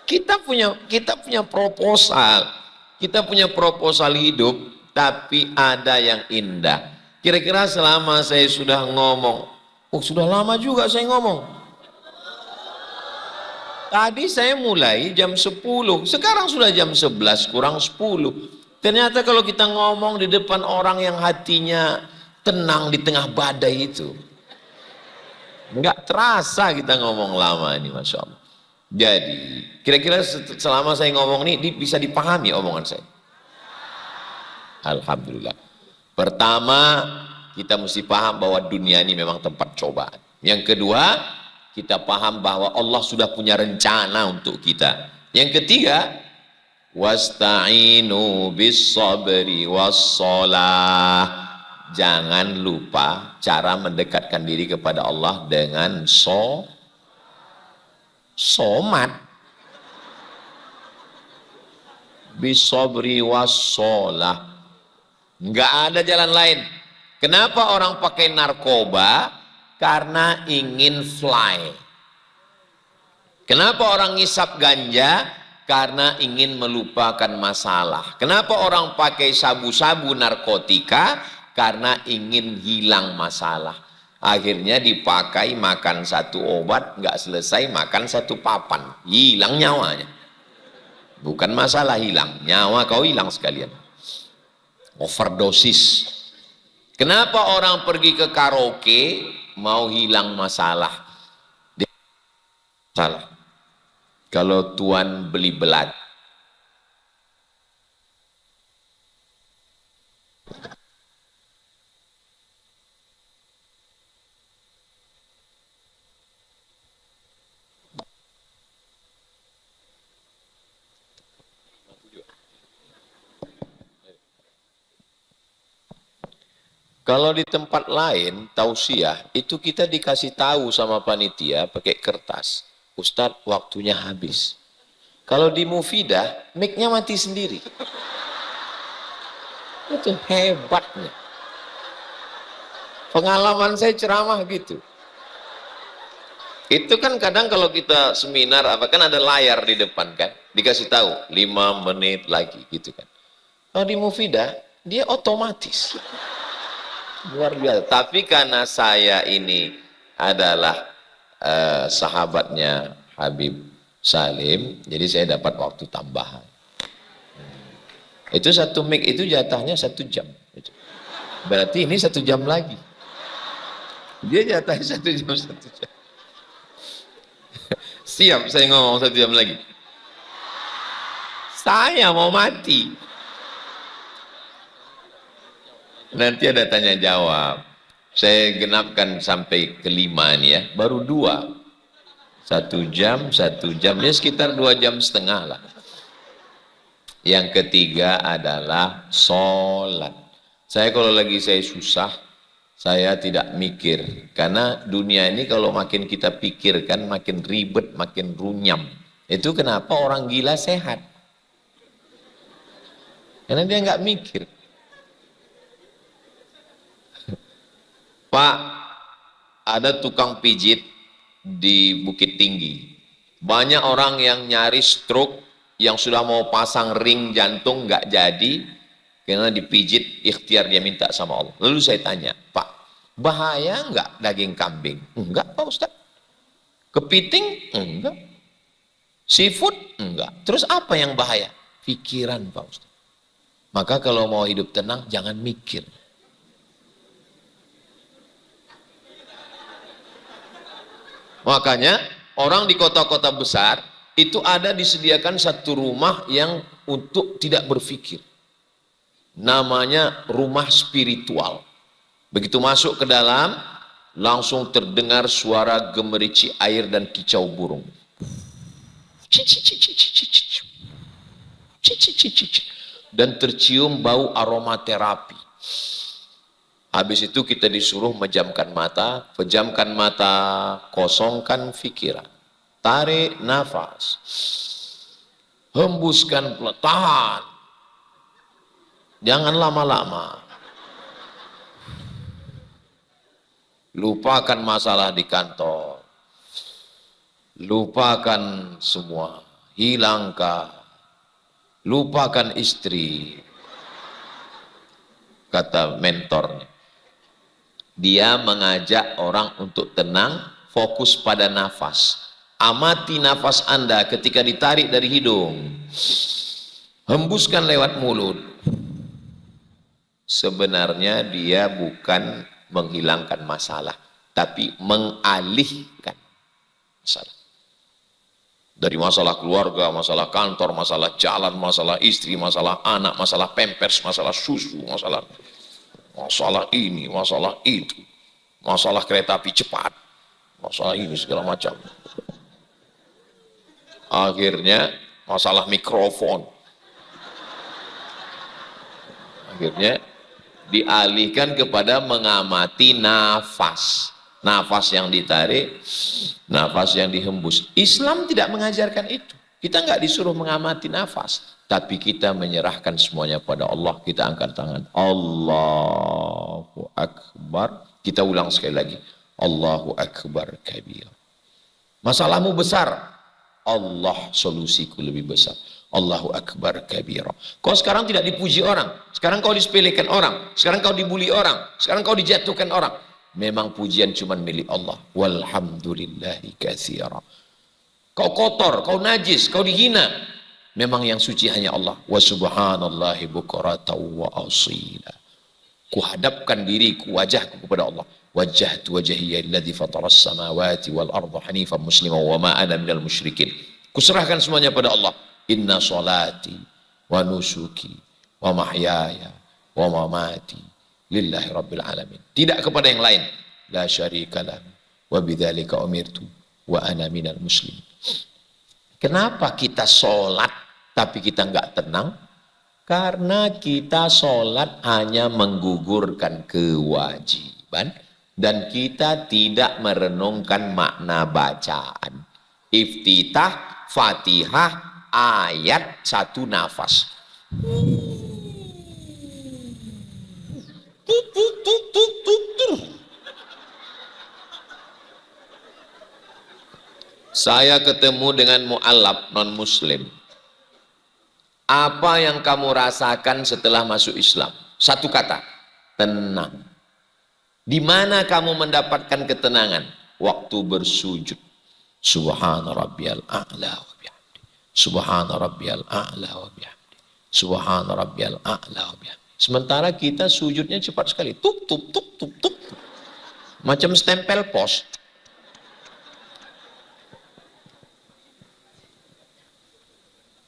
Kita punya proposal, kita punya proposal hidup, tapi ada yang indah. Kira-kira selama saya sudah ngomong, oh sudah lama juga saya ngomong. Tadi saya mulai jam 10, sekarang sudah jam 11 kurang 10. Ternyata kalau kita ngomong di depan orang yang hatinya tenang di tengah badai itu, nggak terasa kita ngomong lama ini, Masya Allah. Jadi, kira-kira selama saya ngomong ini bisa dipahami omongan saya? Alhamdulillah. Pertama, kita mesti paham bahwa dunia ini memang tempat cobaan. Yang kedua, kita paham bahwa Allah sudah punya rencana untuk kita. Yang ketiga, wasta'inu bis sabri wassalah. Jangan lupa cara mendekatkan diri kepada Allah dengan somat, bisobri wassalah. Nggak ada jalan lain. Kenapa orang pakai narkoba? Karena ingin fly. Kenapa orang ngisap ganja? Karena ingin melupakan masalah. Kenapa orang pakai sabu-sabu narkotika? Karena ingin hilang masalah. Akhirnya dipakai makan 1 obat, nggak selesai makan 1 papan, hilang nyawanya. Bukan masalah hilang, nyawa kau hilang sekalian. Overdosis. Kenapa orang pergi ke karaoke mau hilang masalah? Salah. Kalau tuan beli belat, kalau di tempat lain, tausiah, itu kita dikasih tahu sama panitia pakai kertas. Ustadz, waktunya habis. Kalau di Mufidah, mic-nya mati sendiri. Itu hebatnya. Pengalaman saya ceramah gitu. Itu kan kadang kalau kita seminar, apa kan ada layar di depan kan. Dikasih tahu, 5 menit lagi gitu kan. Kalau di Mufidah, dia otomatis. Luar biasa. Tapi karena saya ini adalah sahabatnya Habib Salim, jadi saya dapat waktu tambahan. Itu satu mic itu jatahnya 1 jam. Berarti ini 1 jam lagi. Dia jatahnya 1 jam, 1 jam. Siap saya ngomong 1 jam lagi. Saya mau mati. Nanti ada tanya jawab. Saya genapkan sampai kelima nih ya. Baru 2. 1 jam, 1 jam. Ya sekitar 2,5 jam lah. Yang ketiga adalah sholat. Saya kalau lagi saya susah, saya tidak mikir. Karena dunia ini kalau makin kita pikirkan, makin ribet, makin runyam. Itu kenapa orang gila sehat. Karena dia nggak mikir. Pak, ada tukang pijit di Bukit Tinggi. Banyak orang yang nyari stroke, yang sudah mau pasang ring jantung nggak jadi, karena dipijit ikhtiar dia minta sama Allah. Lalu saya tanya, Pak, bahaya nggak daging kambing? Enggak Pak Ustaz. Kepiting? Enggak. Seafood? Enggak. Terus apa yang bahaya? Pikiran Pak Ustaz. Maka kalau mau hidup tenang, jangan mikir. Makanya orang di kota-kota besar itu ada disediakan satu rumah yang untuk tidak berpikir. Namanya rumah spiritual. Begitu masuk ke dalam, langsung terdengar suara gemerici air dan kicau burung. Dan tercium bau aromaterapi. Habis itu kita disuruh memejamkan mata, pejamkan mata, kosongkan pikiran. Tarik nafas. Hembuskan pelan, tahan. Jangan lama-lama. Lupakan masalah di kantor. Lupakan semua. Hilangkan. Lupakan istri. Kata mentornya. Dia mengajak orang untuk tenang, fokus pada nafas. Amati nafas Anda ketika ditarik dari hidung. Hembuskan lewat mulut. Sebenarnya dia bukan menghilangkan masalah, tapi mengalihkan masalah. Dari masalah keluarga, masalah kantor, masalah jalan, masalah istri, masalah anak, masalah pampers, masalah susu, masalah ini, masalah itu, masalah kereta api cepat, masalah ini segala macam. Akhirnya masalah mikrofon. Akhirnya dialihkan kepada mengamati nafas. Nafas yang ditarik, nafas yang dihembus. Islam tidak mengajarkan itu. Kita nggak disuruh mengamati nafas. Tapi kita menyerahkan semuanya pada Allah. Kita angkat tangan. Allahu Akbar. Kita ulang sekali lagi. Allahu Akbar kabir. Masalahmu besar. Allah solusiku lebih besar. Allahu Akbar kabir. Kau sekarang tidak dipuji orang. Sekarang kau disepelekan orang. Sekarang kau dibully orang. Sekarang kau dijatuhkan orang. Memang pujian cuma milik Allah. Walhamdulillahi katsira. Kau kotor, kau najis, kau dihina. Memang yang suci hanya Allah. Wa subhanallahi bukratan wa asila. Kuhadapkan diriku, wajahku kepada Allah. Wajjahtu wajhiya alladzi fataras samawati wal arda hanifan musliman wa ma ana minal musyrikin. Kuserahkan semuanya pada Allah. Inna sholati wa nusuki wa mahyaya wa mamati lillahi rabbil alamin. Tidak kepada yang lain. La syarikalah wa bidzalika umirtu wa ana minal muslim. Kenapa kita sholat tapi kita enggak tenang? Karena kita sholat hanya menggugurkan kewajiban dan kita tidak merenungkan makna bacaan. Iftitah, Fatihah, ayat satu nafas. Saya ketemu dengan mu'alaf non-muslim. Apa yang kamu rasakan setelah masuk Islam? Satu kata, tenang. Di mana kamu mendapatkan ketenangan? Waktu bersujud. Subhana rabbiyal a'la wa bihamdi. Subhana rabbiyal a'la wa bihamdi. Subhana rabbiyal a'la wa bihamdi. Sementara kita sujudnya cepat sekali. Tuk, tuk, tuk, tuk, tuk. Macam stempel pos.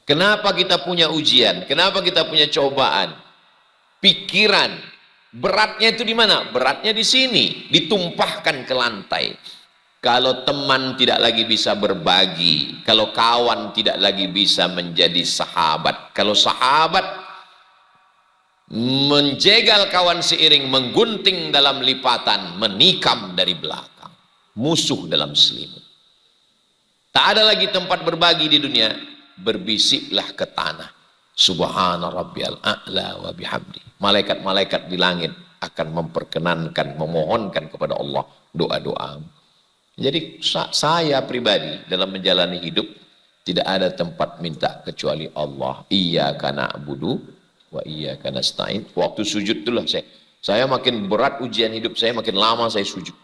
Kenapa kita punya ujian? Kenapa kita punya cobaan? Pikiran. Beratnya itu di mana? Beratnya di sini. Ditumpahkan ke lantai. Kalau teman tidak lagi bisa berbagi. Kalau kawan tidak lagi bisa menjadi sahabat. Kalau sahabat menjegal kawan seiring, menggunting dalam lipatan, menikam dari belakang. Musuh dalam selimut. Tak ada lagi tempat berbagi di dunia. Berbisiklah ke tanah. Subhana rabbiyal a'la wa bihamdi. Malaikat-malaikat di langit akan memperkenankan, memohonkan kepada Allah doa-doa. Jadi saya pribadi dalam menjalani hidup tidak ada tempat minta kecuali Allah. Iyyaka na'budu wa iyyaka nasta'in. Waktu sujud itulah saya makin berat ujian hidup saya, makin lama saya sujud.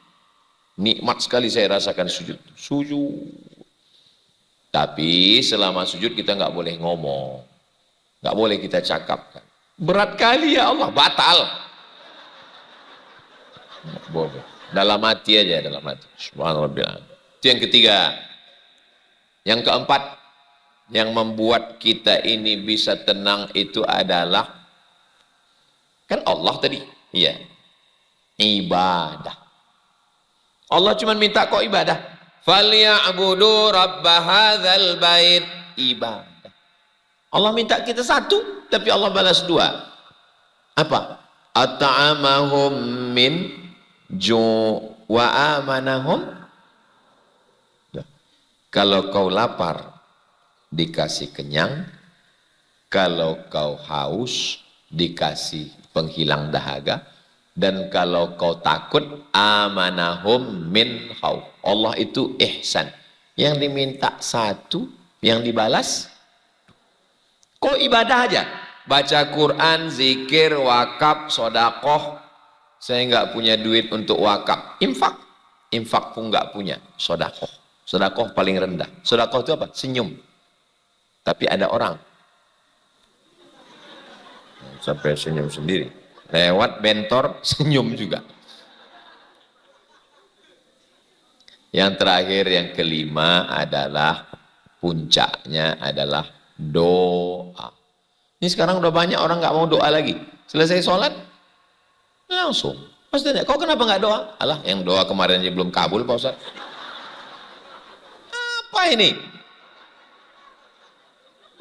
Nikmat sekali saya rasakan sujud. Sujud. Tapi selama sujud kita nggak boleh ngomong, nggak boleh kita cakapkan. Berat kali ya Allah, batal. Nggak boleh. Dalam hati aja, dalam hati. Subhanallah. Itu yang ketiga. Yang keempat, yang membuat kita ini bisa tenang itu adalah, kan Allah tadi, iya, ibadah. Allah cuma minta kok ibadah. Falya'budu rabb hadzal bait, ibadah. Allah minta kita satu, tapi Allah balas dua. Apa? At'amahum min wa amanahum. Kalau kau lapar dikasih kenyang, kalau kau haus dikasih penghilang dahaga, dan kalau kau takut amanahum min khauf. Allah itu ihsan, yang diminta satu, yang dibalas kok ibadah aja, baca Quran, zikir, wakaf, sodakoh. Saya nggak punya duit untuk wakaf, infak pun nggak punya. Sodakoh paling rendah. Sodakoh itu apa? Senyum. Tapi ada orang sampai senyum sendiri, lewat bentor senyum juga. Yang terakhir, yang kelima adalah puncaknya adalah doa. Ini sekarang udah banyak orang nggak mau doa lagi. Selesai sholat langsung, Mas Dada, kau kenapa nggak doa? Alah, yang doa kemarin aja belum kabul Pak Ustaz. Apa ini?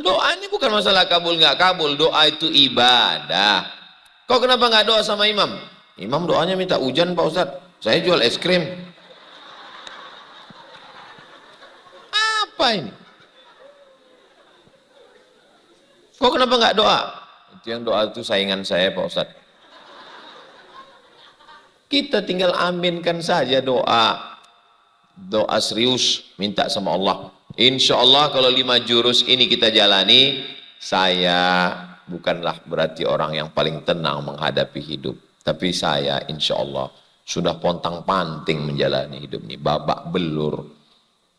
Doa ini bukan masalah kabul nggak kabul, doa itu ibadah. Kau kenapa nggak doa sama imam? Imam doanya minta hujan Pak Ustaz, saya jual es krim. Apa ini? Kau kenapa nggak doa? Itu yang doa itu saingan saya Pak Ustaz. Kita tinggal aminkan saja doa. Doa serius, minta sama Allah. Insya Allah kalau 5 jurus ini kita jalani, saya bukanlah berarti orang yang paling tenang menghadapi hidup. Tapi saya insya Allah sudah pontang-panting menjalani hidup ini, babak belur.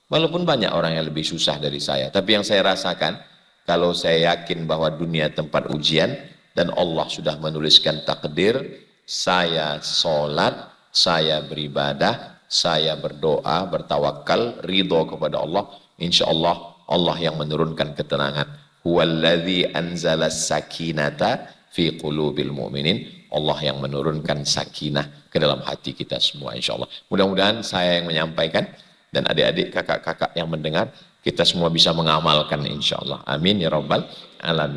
Walaupun banyak orang yang lebih susah dari saya. Tapi yang saya rasakan, kalau saya yakin bahwa dunia tempat ujian, dan Allah sudah menuliskan takdir, saya sholat, saya beribadah, saya berdoa, bertawakal, ridho kepada Allah, insya Allah Allah yang menurunkan ketenangan. Huwallazi anzalas sakinata fi qulubil mu'minin. Allah yang menurunkan sakinah ke dalam hati kita semua insyaallah. Mudah-mudahan saya yang menyampaikan dan adik-adik, kakak-kakak yang mendengar, kita semua bisa mengamalkan insyaallah. Amin ya rabbal alamin.